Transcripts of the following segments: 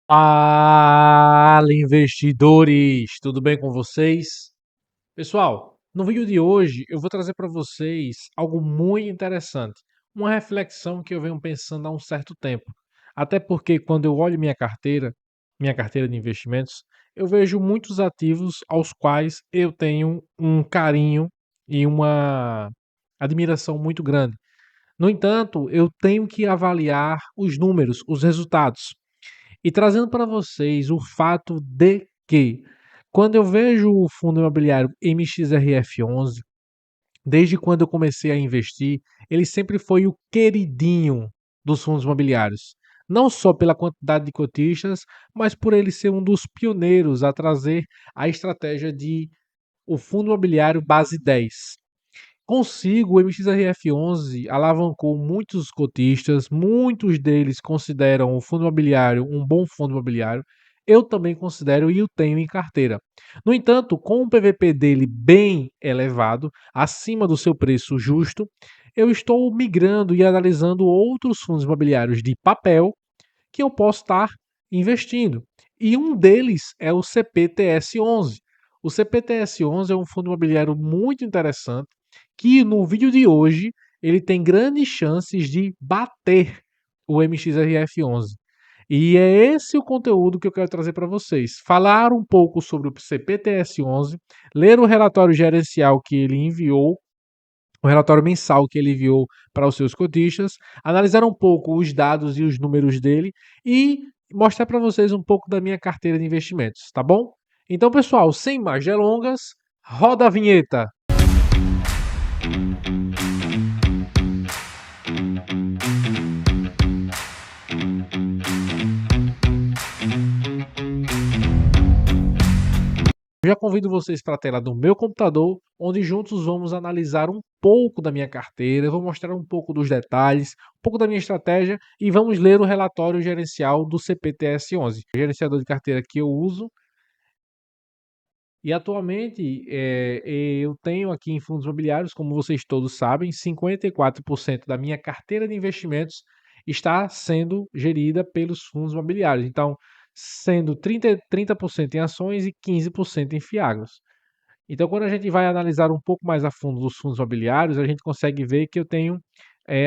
Fala, investidores! Tudo bem com vocês? Pessoal, no vídeo de hoje eu vou trazer para vocês algo muito interessante, uma reflexão que eu venho pensando há um certo tempo. Até porque quando eu olho minha carteira de investimentos, eu vejo muitos ativos aos quais eu tenho um carinho e uma admiração muito grande. No entanto, eu tenho que avaliar os números, os resultados. E trazendo para vocês o fato de que, quando eu vejo o fundo imobiliário MXRF11, desde quando eu comecei a investir, ele sempre foi o queridinho dos fundos imobiliários. Não só pela quantidade de cotistas, mas por ele ser um dos pioneiros a trazer a estratégia de o fundo imobiliário base 10. Consigo, o MXRF11 alavancou muitos cotistas, muitos deles consideram o fundo imobiliário um bom fundo imobiliário. Eu também considero e o tenho em carteira. No entanto, com o PVP dele bem elevado, acima do seu preço justo, eu estou migrando e analisando outros fundos imobiliários de papel que eu posso estar investindo. E um deles é o CPTS11. O CPTS11 é um fundo imobiliário muito interessante que no vídeo de hoje ele tem grandes chances de bater o MXRF11. E é esse o conteúdo que eu quero trazer para vocês. Falar um pouco sobre o CPTS11, ler o relatório gerencial que ele enviou, o relatório mensal que ele enviou para os seus cotistas, analisar um pouco os dados e os números dele e mostrar para vocês um pouco da minha carteira de investimentos, tá bom? Então, pessoal, sem mais delongas, roda a vinheta. Eu já convido vocês para a tela do meu computador, onde juntos vamos analisar um pouco da minha carteira, eu vou mostrar um pouco dos detalhes, um pouco da minha estratégia e vamos ler o relatório gerencial do CPTS11, o gerenciador de carteira que eu uso. E atualmente eu tenho aqui em fundos imobiliários, como vocês todos sabem, 54% da minha carteira de investimentos está sendo gerida pelos fundos imobiliários. Então, sendo 30% em ações e 15% em fiagros. Então, quando a gente vai analisar um pouco mais a fundo os fundos imobiliários, a gente consegue ver que eu tenho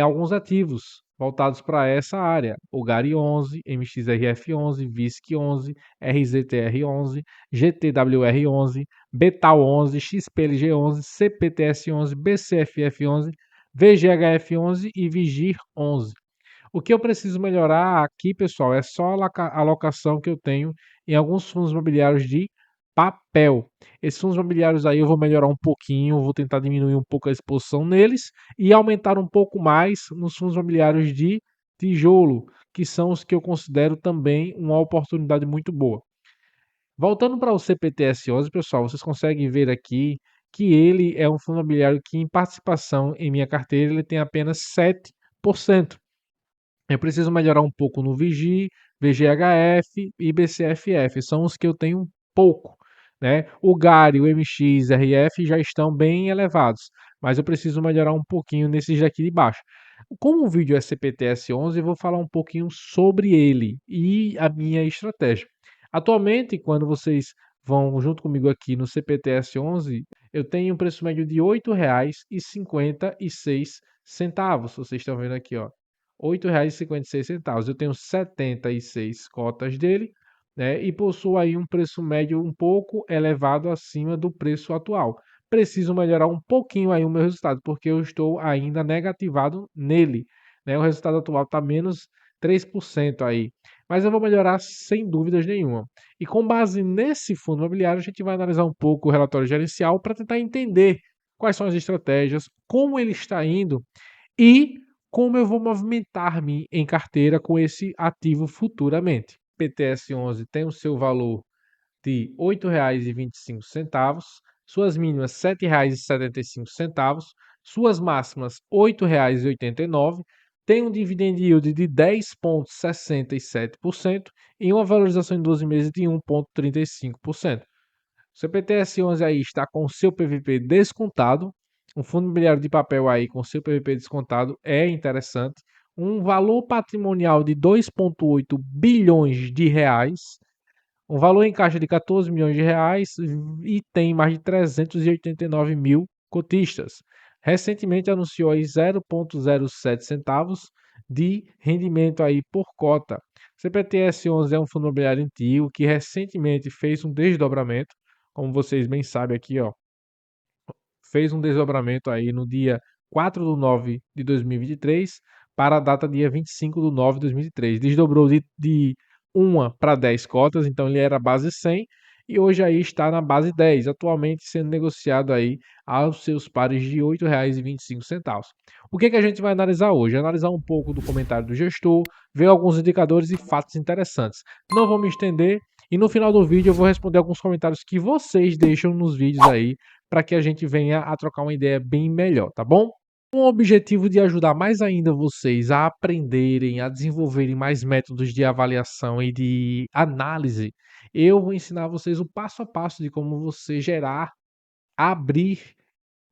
alguns ativos voltados para essa área. O GARI 11, MXRF 11, VISC 11, RZTR 11, GTWR 11, Betal 11, XPLG 11, CPTS 11, BCFF 11, VGHF 11 e Vigir 11. O que eu preciso melhorar aqui, pessoal, é só a alocação que eu tenho em alguns fundos imobiliários de papel. Esses fundos imobiliários aí eu vou melhorar um pouquinho, vou tentar diminuir um pouco a exposição neles e aumentar um pouco mais nos fundos imobiliários de tijolo, que são os que eu considero também uma oportunidade muito boa. Voltando para o CPTS11, pessoal, vocês conseguem ver aqui que ele é um fundo imobiliário que em participação em minha carteira ele tem apenas 7%. Eu preciso melhorar um pouco no VIGI, VGHF e BCFF, são os que eu tenho pouco, né? O GAR e o MXRF já estão bem elevados, mas eu preciso melhorar um pouquinho nesses daqui de baixo. Como o vídeo é CPTS11, eu vou falar um pouquinho sobre ele e a minha estratégia. Atualmente, quando vocês vão junto comigo aqui no CPTS11, eu tenho um preço médio de R$ 8,56. Vocês estão vendo aqui, ó. R$ 8,56. Eu tenho 76 cotas dele, né, e possuo aí um preço médio um pouco elevado acima do preço atual. Preciso melhorar um pouquinho aí o meu resultado, porque eu estou ainda negativado nele, né? O resultado atual está menos 3% aí. Mas eu vou melhorar sem dúvidas nenhuma. E com base nesse fundo imobiliário, a gente vai analisar um pouco o relatório gerencial para tentar entender quais são as estratégias, como ele está indo e como eu vou movimentar-me em carteira com esse ativo futuramente. O PTS11 tem o seu valor de R$ 8,25, suas mínimas R$ 7,75, suas máximas R$ 8,89, tem um dividend yield de 10,67% e uma valorização em 12 meses de 1,35%. O seu PTS11 aí está com o seu PVP descontado. Um fundo imobiliário de papel aí com seu PVP descontado é interessante. um valor patrimonial de 2,8 bilhões de reais, um valor em caixa de 14 milhões de reais e tem mais de 389 mil cotistas. Recentemente anunciou aí 0,07 centavos de rendimento aí por cota. CPTS11 é um fundo imobiliário antigo que recentemente fez um desdobramento, como vocês bem sabem aqui, ó, fez um desdobramento aí no dia 4/9/2023 para a data dia 25/9/2023. Desdobrou de 1 para 10 cotas, então ele era base 100 e hoje aí está na base 10, atualmente sendo negociado aí aos seus pares de R$ 8,25. O que a gente vai analisar hoje? Analisar um pouco do comentário do gestor, ver alguns indicadores e fatos interessantes. Não vou me estender e no final do vídeo eu vou responder alguns comentários que vocês deixam nos vídeos aí para que a gente venha a trocar uma ideia bem melhor, tá bom? Com o objetivo de ajudar mais ainda vocês a aprenderem, a desenvolverem mais métodos de avaliação e de análise, eu vou ensinar vocês o passo a passo de como você gerar, abrir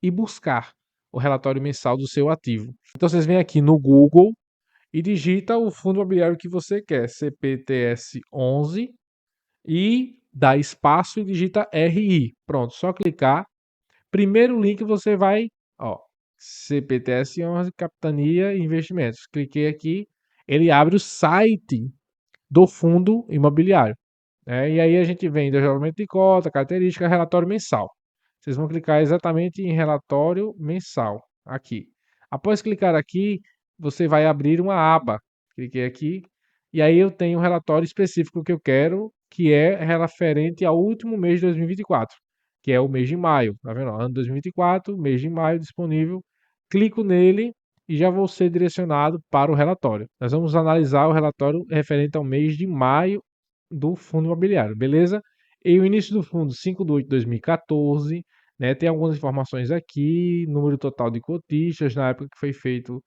e buscar o relatório mensal do seu ativo. Então vocês vêm aqui no Google e digita o fundo imobiliário que você quer, CPTS11, e dá espaço e digita RI. Pronto, só clicar. Primeiro link você vai, ó, CPTS11, Capitania Investimentos. Cliquei aqui, ele abre o site do fundo imobiliário. E aí a gente vem desdobramento de cota, característica, relatório mensal. Vocês vão clicar exatamente em relatório mensal, aqui. Após clicar aqui, você vai abrir uma aba. Cliquei aqui, e aí eu tenho um relatório específico que eu quero, que é referente ao último mês de 2024, que é o mês de maio. Tá vendo? Ano 2024, mês de maio disponível. Clico nele e já vou ser direcionado para o relatório. Nós vamos analisar o relatório referente ao mês de maio do fundo imobiliário, beleza? E o início do fundo, 5/8/2014, né? Tem algumas informações aqui, número total de cotistas, na época que foi feito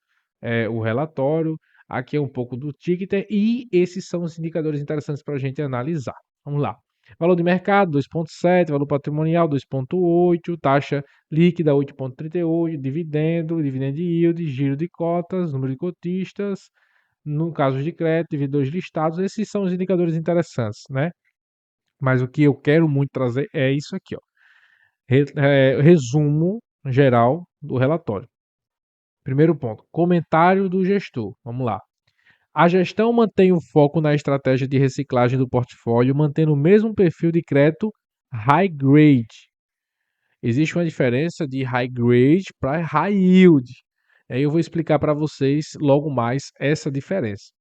o relatório. Aqui é um pouco do ticket e esses são os indicadores interessantes para a gente analisar. Vamos lá. Valor de mercado, 2,7, valor patrimonial, 2,8, taxa líquida, 8,38, dividendo yield, giro de cotas, número de cotistas, no caso de crédito, dividores listados, esses são os indicadores interessantes, né? Mas o que eu quero muito trazer é isso aqui, ó. Resumo geral do relatório. Primeiro ponto, comentário do gestor. Vamos lá. A gestão mantém o foco na estratégia de reciclagem do portfólio, mantendo o mesmo perfil de crédito high grade. Existe uma diferença de high grade para high yield. Aí eu vou explicar para vocês logo mais essa diferença.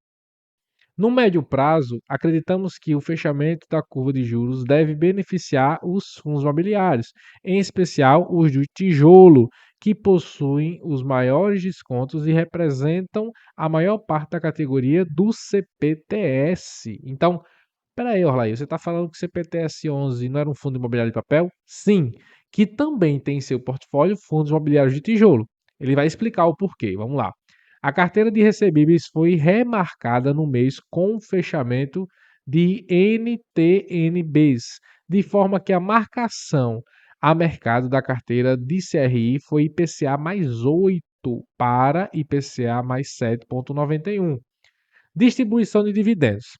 No médio prazo, acreditamos que o fechamento da curva de juros deve beneficiar os fundos imobiliários, em especial os de tijolo, que possuem os maiores descontos e representam a maior parte da categoria do CPTS. Então, peraí, Orlaí, você está falando que o CPTS11 não era um fundo imobiliário de papel? Sim, que também tem em seu portfólio fundos imobiliários de tijolo. Ele vai explicar o porquê. Vamos lá. A carteira de recebíveis foi remarcada no mês com o fechamento de NTNBs, de forma que a marcação a mercado da carteira de CRI foi IPCA mais 8 para IPCA mais 7,91. Distribuição de dividendos.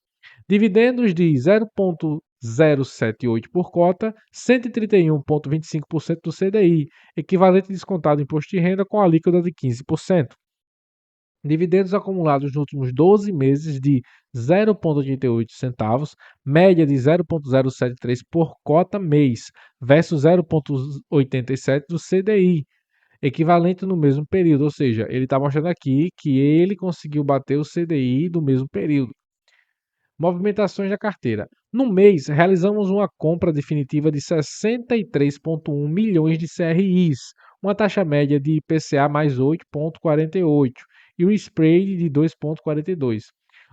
Dividendos de 0,078 por cota, 131,25% do CDI, equivalente descontado imposto de renda com alíquota de 15%. Dividendos acumulados nos últimos 12 meses de 0,88 centavos, média de 0,073 por cota mês, versus 0,87 do CDI, equivalente no mesmo período. Ou seja, ele está mostrando aqui que ele conseguiu bater o CDI do mesmo período. Movimentações da carteira. No mês, realizamos uma compra definitiva de 63,1 milhões de CRIs, uma taxa média de IPCA mais 8,48 e um spread de 2,42.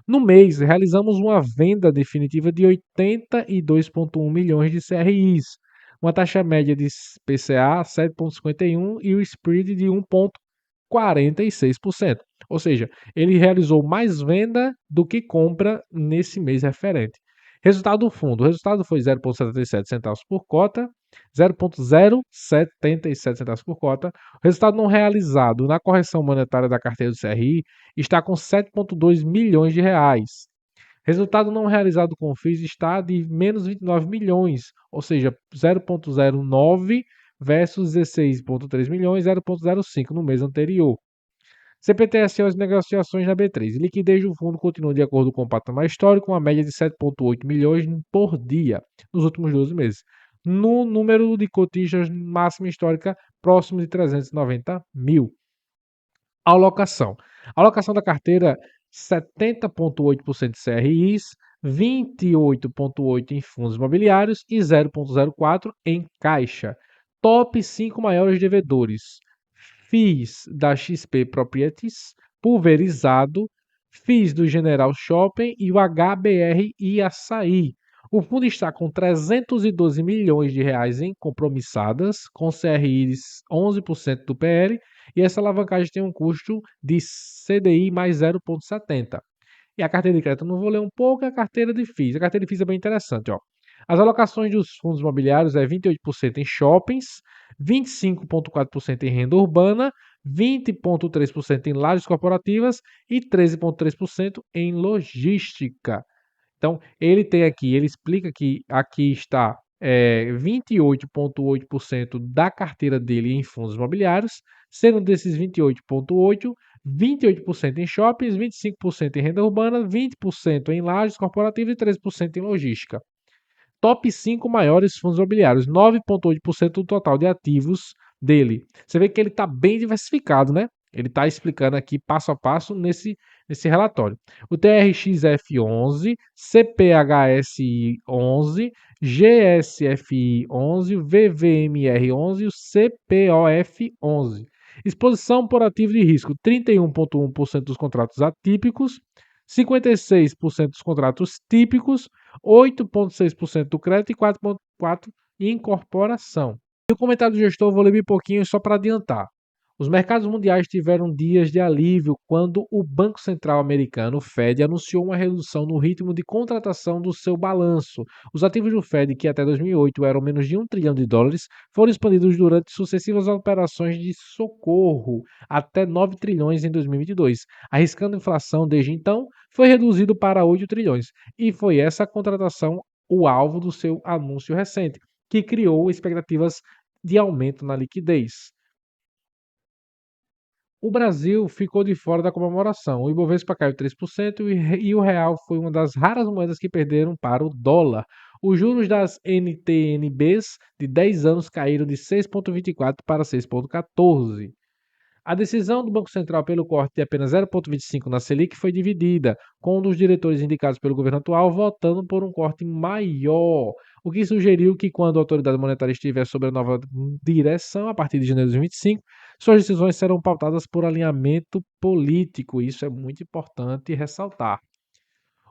No mês, realizamos uma venda definitiva de 82,1 milhões de CRIs, uma taxa média de IPCA 7,51 e o spread de 1,46%. Ou seja, ele realizou mais venda do que compra nesse mês referente. Resultado do fundo. O resultado foi 0,77 centavos por cota, 0,077 por cota. O resultado não realizado na correção monetária da carteira do CRI está com 7,2 milhões de reais. Resultado não realizado com FIIs está de menos 29 milhões, ou seja, 0,09 versus 16,3 milhões, 0,05 no mês anterior. CPTSO as negociações na B3. Liquidez do fundo continua de acordo com o patamar histórico, uma média de 7,8 milhões por dia nos últimos 12 meses. No número de cotistas máxima histórica, próximo de 390 mil. Alocação. Alocação da carteira, 70,8% de CRIs, 28,8% em fundos imobiliários e 0,04% em caixa. Top 5 maiores devedores. FIIs da XP Properties, pulverizado, FIIs do General Shopping e o HBR e Açaí. O fundo está com 312 milhões de reais em compromissadas, com CRIs 11% do PL, e essa alavancagem tem um custo de CDI mais 0,70. E a carteira de crédito, eu não vou ler um pouco, a carteira de FIIs. A carteira de FIIs é bem interessante, ó. As alocações dos fundos imobiliários é 28% em shoppings, 25,4% em renda urbana, 20,3% em lajes corporativas e 13,3% em logística. Então, ele explica que aqui está 28,8% da carteira dele em fundos imobiliários, sendo desses 28,8%, 28% em shoppings, 25% em renda urbana, 20% em lajes corporativas e 13% em logística. Top 5 maiores fundos imobiliários, 9,8% do total de ativos dele. Você vê que ele está bem diversificado, né? Ele está explicando aqui passo a passo nesse relatório. O TRXF11, CPHSI11, GSFI11, VVMR11 e o CPOF11. Exposição por ativo de risco, 31,1% dos contratos atípicos, 56% dos contratos típicos, 8,6% do crédito e 4,4% incorporação. E o comentário do gestor, vou ler um pouquinho só para adiantar. Os mercados mundiais tiveram dias de alívio quando o Banco Central americano, o Fed, anunciou uma redução no ritmo de contratação do seu balanço. Os ativos do Fed, que até 2008 eram menos de $1 trilhão, foram expandidos durante sucessivas operações de socorro, até 9 trilhões em 2022. Arriscando inflação desde então, foi reduzido para 8 trilhões. E foi essa contratação o alvo do seu anúncio recente, que criou expectativas de aumento na liquidez. O Brasil ficou de fora da comemoração. O Ibovespa caiu 3% e o real foi uma das raras moedas que perderam para o dólar. Os juros das NTN-Bs de 10 anos caíram de 6,24 para 6,14. A decisão do Banco Central pelo corte de apenas 0,25 na Selic foi dividida, com um dos diretores indicados pelo governo atual votando por um corte maior, o que sugeriu que, quando a autoridade monetária estiver sob a nova direção, a partir de janeiro de 2025, suas decisões serão pautadas por alinhamento político. Isso é muito importante ressaltar.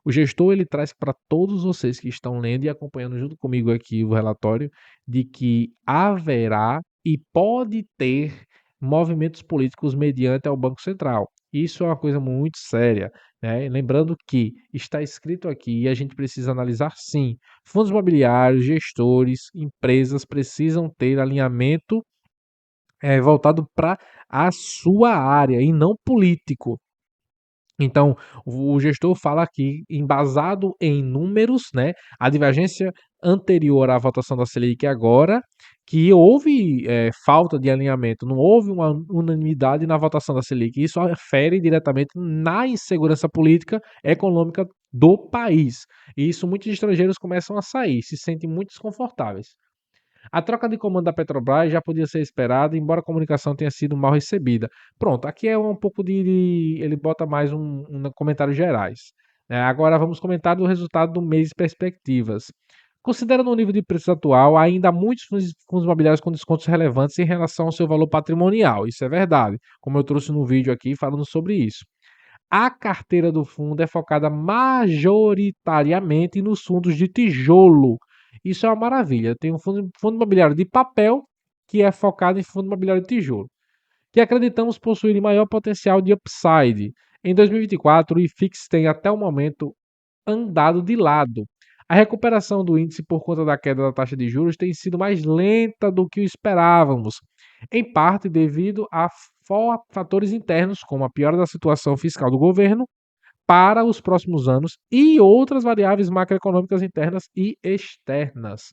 O gestor ele traz para todos vocês que estão lendo e acompanhando junto comigo aqui o relatório de que haverá e pode ter movimentos políticos mediante ao Banco Central. Isso é uma coisa muito séria, né? Lembrando que está escrito aqui e a gente precisa analisar sim. Fundos imobiliários, gestores, empresas precisam ter alinhamento voltado para a sua área e não político. Então, o gestor fala aqui, embasado em números, né, a divergência anterior à votação da Selic agora, que houve falta de alinhamento, não houve uma unanimidade na votação da Selic. Isso afere diretamente na insegurança política econômica do país. E isso muitos estrangeiros começam a sair, se sentem muito desconfortáveis. A troca de comando da Petrobras já podia ser esperada, embora a comunicação tenha sido mal recebida. Pronto, aqui é um pouco ele bota mais comentários gerais. Agora vamos comentar do resultado do mês e perspectivas. Considerando o nível de preços atual, ainda há muitos fundos imobiliários com descontos relevantes em relação ao seu valor patrimonial. Isso é verdade, como eu trouxe no vídeo aqui falando sobre isso. A carteira do fundo é focada majoritariamente nos fundos de tijolo. Isso é uma maravilha. Tem um fundo imobiliário de papel que é focado em fundo imobiliário de tijolo, que acreditamos possuir maior potencial de upside. Em 2024, o IFIX tem até o momento andado de lado. A recuperação do índice por conta da queda da taxa de juros tem sido mais lenta do que o esperávamos, em parte devido a fatores internos, como a piora da situação fiscal do governo para os próximos anos e outras variáveis macroeconômicas internas e externas.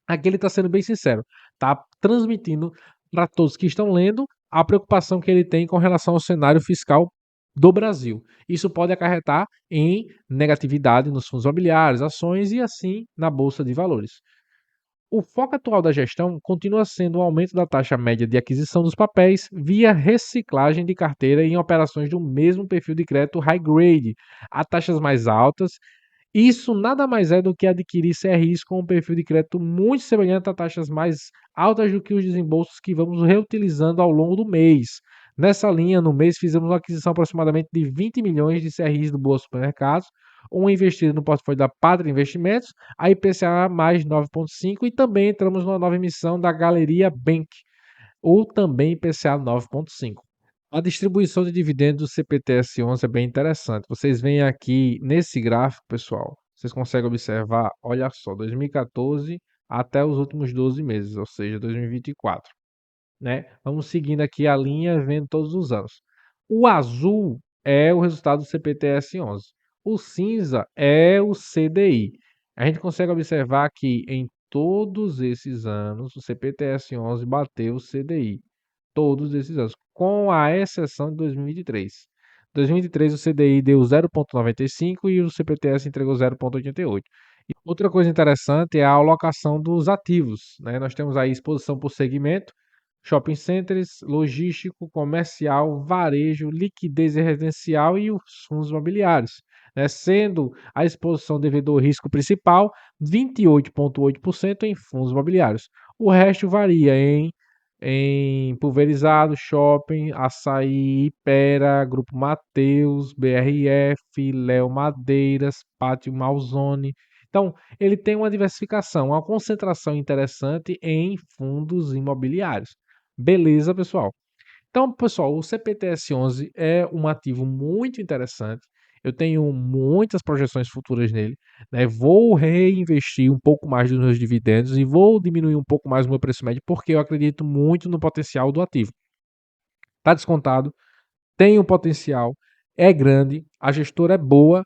Aqui ele está sendo bem sincero, está transmitindo para todos que estão lendo a preocupação que ele tem com relação ao cenário fiscal do Brasil. Isso pode acarretar em negatividade nos fundos imobiliários, ações e assim na bolsa de valores. O foco atual da gestão continua sendo o aumento da taxa média de aquisição dos papéis via reciclagem de carteira em operações do mesmo perfil de crédito high grade, a taxas mais altas. Isso nada mais é do que adquirir CRIs com um perfil de crédito muito semelhante a taxas mais altas do que os desembolsos que vamos reutilizando ao longo do mês. Nessa linha, no mês, fizemos uma aquisição aproximadamente de 20 milhões de CRIs do Boa Supermercados, uma investida no portfólio da Pátria Investimentos, a IPCA mais 9,5 e também entramos numa nova emissão da Galeria Bank, ou também IPCA 9,5. A distribuição de dividendos do CPTS11 é bem interessante. Vocês veem aqui nesse gráfico, pessoal, vocês conseguem observar, olha só, 2014 até os últimos 12 meses, ou seja, 2024, né? Vamos seguindo aqui a linha, vendo todos os anos. O azul é o resultado do CPTS11. O cinza é o CDI. A gente consegue observar que em todos esses anos o CPTS11 bateu o CDI todos esses anos, com a exceção de 2023. Em 2023 o CDI deu 0,95 e o CPTS entregou 0,88. Outra coisa interessante é a alocação dos ativos, né? Nós temos aí exposição por segmento, shopping centers, logístico, comercial, varejo, liquidez residencial e os fundos imobiliários, né? Sendo a exposição devedor risco principal 28,8% em fundos imobiliários. O resto varia em pulverizado, shopping, açaí, Ipera, Grupo Mateus, BRF, Léo Madeiras, Pátio Malzone. Então, ele tem uma diversificação, uma concentração interessante em fundos imobiliários. Beleza, pessoal? Então, pessoal, o CPTS11 é um ativo muito interessante. Eu tenho muitas projeções futuras nele, né? Vou reinvestir um pouco mais dos meus dividendos e vou diminuir um pouco mais o meu preço médio, porque eu acredito muito no potencial do ativo. Está descontado, tem um potencial, é grande, a gestora é boa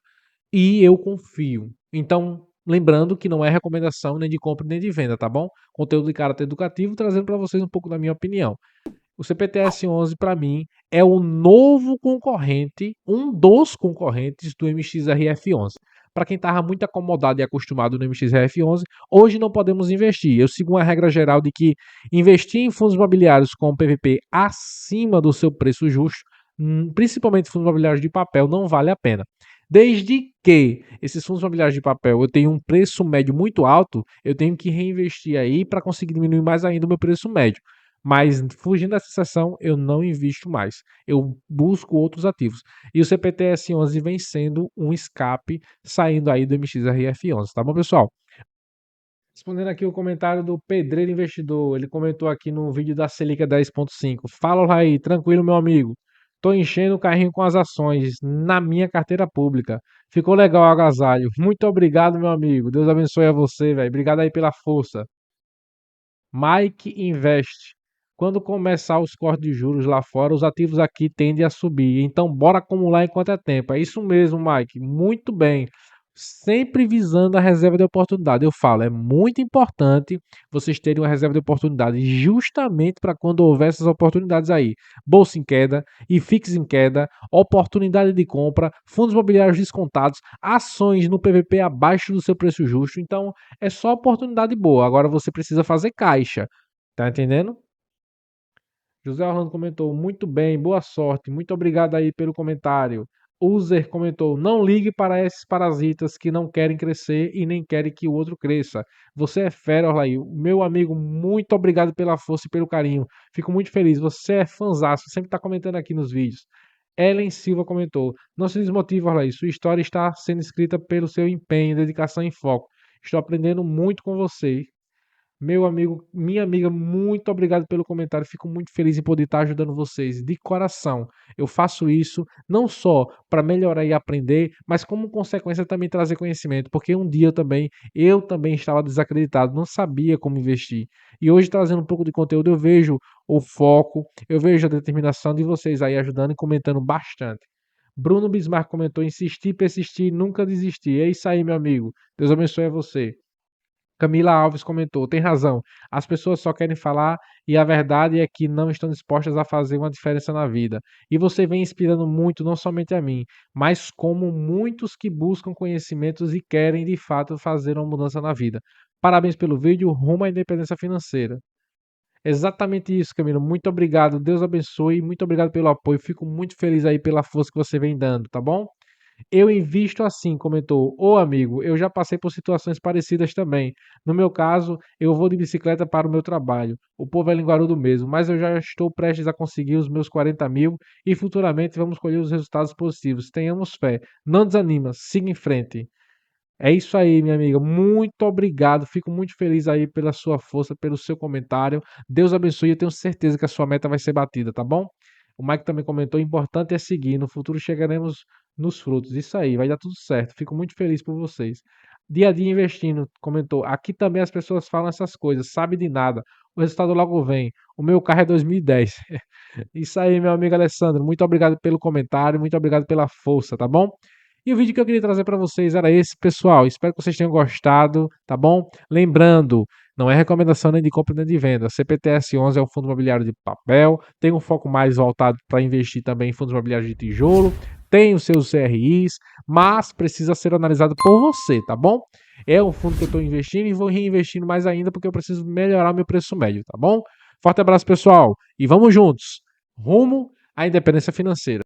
e eu confio. Então, lembrando que não é recomendação nem de compra nem de venda, tá bom? Conteúdo de caráter educativo, trazendo para vocês um pouco da minha opinião. O CPTS11, para mim, é o novo concorrente, um dos concorrentes do MXRF11. Para quem estava muito acomodado e acostumado no MXRF11, hoje não podemos investir. Eu sigo uma regra geral de que investir em fundos imobiliários com PVP acima do seu preço justo, principalmente fundos imobiliários de papel, não vale a pena. Desde que esses fundos imobiliários de papel eu tenho um preço médio muito alto, eu tenho que reinvestir aí para conseguir diminuir mais ainda o meu preço médio. Mas fugindo dessa seção, eu não invisto mais. Eu busco outros ativos. E o CPTS11 vem sendo um escape saindo aí do MXRF11, tá bom, pessoal? Respondendo aqui o comentário do Pedreiro Investidor, ele comentou aqui no vídeo da Selic 10,5. Fala aí, tranquilo, meu amigo. Tô enchendo o carrinho com as ações na minha carteira pública. Ficou legal o agasalho. Muito obrigado, meu amigo. Deus abençoe a você, velho. Obrigado aí pela força. Mike Invest. Quando começar os cortes de juros lá fora, os ativos aqui tendem a subir. Então, bora acumular enquanto é tempo. É isso mesmo, Mike. Muito bem. Sempre visando a reserva de oportunidade. Eu falo, é muito importante vocês terem uma reserva de oportunidade justamente para quando houver essas oportunidades aí. Bolsa em queda, IFIX em queda, oportunidade de compra, fundos imobiliários descontados, ações no PVP abaixo do seu preço justo. Então, é só oportunidade boa. Agora você precisa fazer caixa. Tá entendendo? José Orlando comentou, muito bem, boa sorte, muito obrigado aí pelo comentário. User comentou, não ligue para esses parasitas que não querem crescer e nem querem que o outro cresça. Você é fera, Orlaí. Meu amigo, muito obrigado pela força e pelo carinho. Fico muito feliz. Você é fãzaço, sempre está comentando aqui nos vídeos. Ellen Silva comentou, não se desmotive, Orlaí. Sua história está sendo escrita pelo seu empenho, dedicação e foco. Estou aprendendo muito com você. Meu amigo, minha amiga, muito obrigado pelo comentário. Fico muito feliz em poder estar ajudando vocês de coração. Eu faço isso não só para melhorar e aprender, mas como consequência também trazer conhecimento, porque um dia eu também estava desacreditado, não sabia como investir. E hoje trazendo um pouco de conteúdo, eu vejo o foco, eu vejo a determinação de vocês aí ajudando e comentando bastante. Bruno Bismarck comentou: insistir, persistir, nunca desistir. É isso aí, meu amigo. Deus abençoe a você. Camila Alves comentou: tem razão. As pessoas só querem falar e a verdade é que não estão dispostas a fazer uma diferença na vida. E você vem inspirando muito, não somente a mim, mas como muitos que buscam conhecimentos e querem de fato fazer uma mudança na vida. Parabéns pelo vídeo, rumo à independência financeira. Exatamente isso, Camila. Muito obrigado. Deus abençoe. Muito obrigado pelo apoio. Fico muito feliz aí pela força que você vem dando, tá bom? Eu invisto assim, comentou o amigo. Eu já passei por situações parecidas também. No meu caso, eu vou de bicicleta para o meu trabalho. O povo é linguarudo mesmo, mas eu já estou prestes a conseguir os meus 40 mil e futuramente vamos colher os resultados positivos. Tenhamos fé. Não desanima, siga em frente. É isso aí, minha amiga. Muito obrigado. Fico muito feliz aí pela sua força, pelo seu comentário. Deus abençoe. Eu tenho certeza que a sua meta vai ser batida, tá bom? O Mike também comentou: o importante é seguir. No futuro chegaremos nos frutos. Isso aí, vai dar tudo certo. Fico muito feliz por vocês. Dia a dia investindo, comentou. Aqui também as pessoas falam essas coisas, sabe de nada. O resultado logo vem. O meu carro é 2010. Isso aí, meu amigo Alessandro. Muito obrigado pelo comentário, muito obrigado pela força, tá bom? E o vídeo que eu queria trazer para vocês era esse, pessoal. Espero que vocês tenham gostado, tá bom? Lembrando, não é recomendação nem de compra nem de venda. CPTS 11 é um fundo imobiliário de papel, tem um foco mais voltado para investir também em fundos imobiliários de tijolo, tem os seus CRIs, mas precisa ser analisado por você, tá bom? É um fundo que eu estou investindo e vou reinvestindo mais ainda porque eu preciso melhorar o meu preço médio, tá bom? Forte abraço, pessoal, e vamos juntos, rumo à independência financeira.